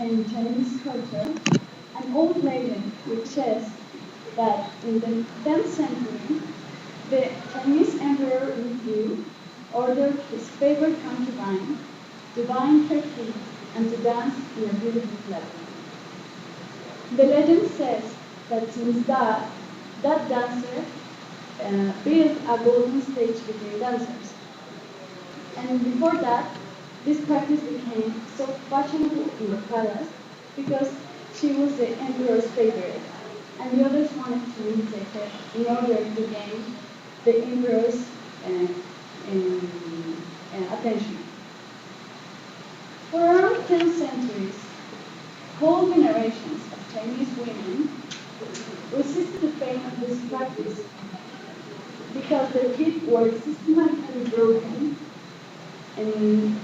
in Chinese culture, an old legend which says that in the 10th century, the Chinese Emperor Yu ordered his favorite concubine to bind her feet and to dance in a beautiful flag. The legend says that since that dancer built a golden stage between dancers. And before that, this practice became so fashionable in the palace because she was the emperor's favorite, and the others wanted to imitate her in order to gain the emperor's attention. For around 10 centuries, whole generations of Chinese women resisted the pain of this practice because their feet were systematically broken and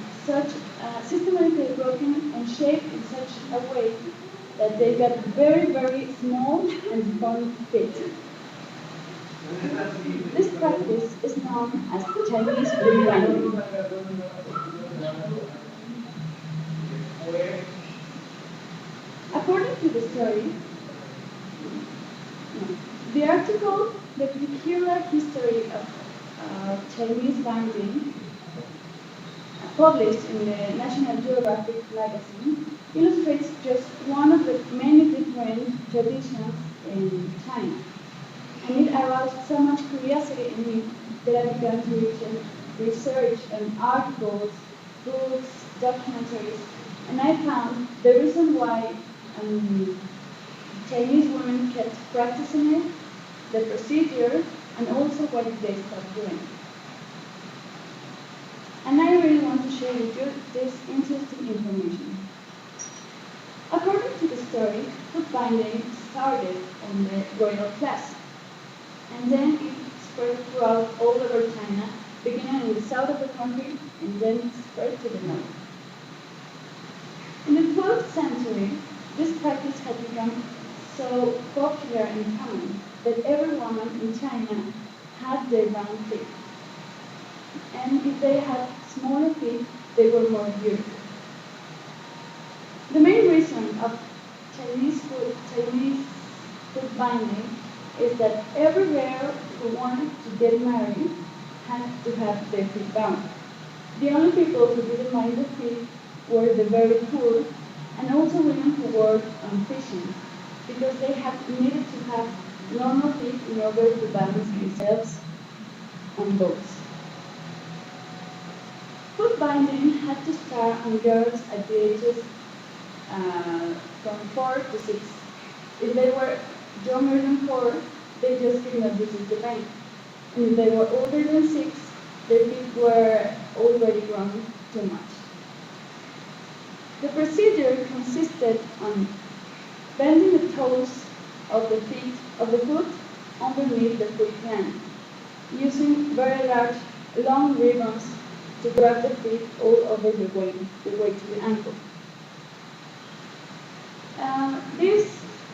shaped in such a way that they got very, very small and deformed feet. This practice is known as Chinese foot binding. According to the story, the article, The Peculiar History of Chinese Binding, published in the National Geographic magazine, illustrates just one of the many different traditions in China. And it aroused so much curiosity in me that I began to research articles, books, documentaries, and I found the reason why Chinese women kept practicing it, the procedure, and also what they stopped doing. And I really want to share with you this interesting information. According to the story, foot binding started on the royal class, and then it spread throughout all over China, beginning in the south of the country, and then spread to the north. In the 12th century, this practice had become so popular and common that every woman in China had their round feet. And if they had smaller feet, they were more beautiful. The main reason of Chinese foot binding is that every girl who wanted to get married had to have their feet bound. The only people who didn't mind the feet were the very poor, and also women who worked on fishing, because they needed to have normal feet in order to balance themselves on boats. Foot binding had to start on girls at the ages from 4 to 6. If they were younger than 4, they just did not visit the bank. And if they were older than 6, their feet were already grown too much. The procedure consisted on bending the toes of the foot underneath the foot plant, using very large, long ribbons to grab the feet all over the way to the ankle. These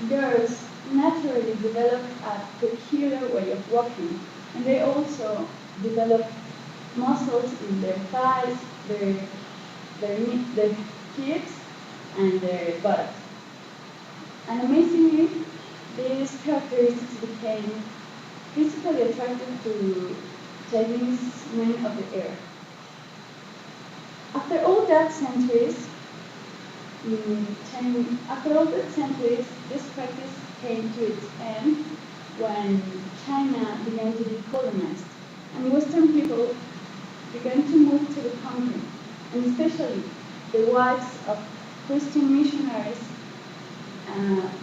girls naturally developed a peculiar way of walking, and they also developed muscles in their thighs, their hips, and their buttocks. And amazingly, these characteristics became physically attractive to Chinese men of the era. After all that centuries, this practice came to its end when China began to be colonized, and Western people began to move to the country, and especially the wives of Christian missionaries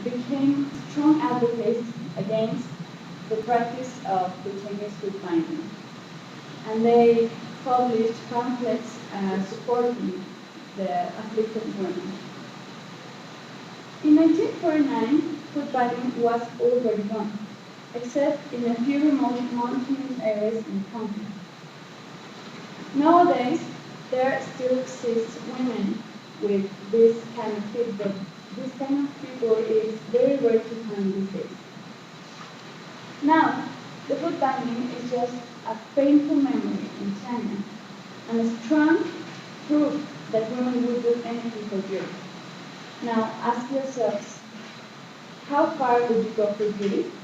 became strong advocates against the practice of the Chinese foot binding. And they published pamphlets supporting the afflicted women. In 1949, foot binding was already gone, except in a few remote mountainous areas in the country. Nowadays, there still exist women with this kind of feet, but this kind of people is very rare to find these days. Now, the foot binding is just a painful memory in China, and a strong proof that women would do anything for beauty. Now ask yourselves, how far would you go for beauty?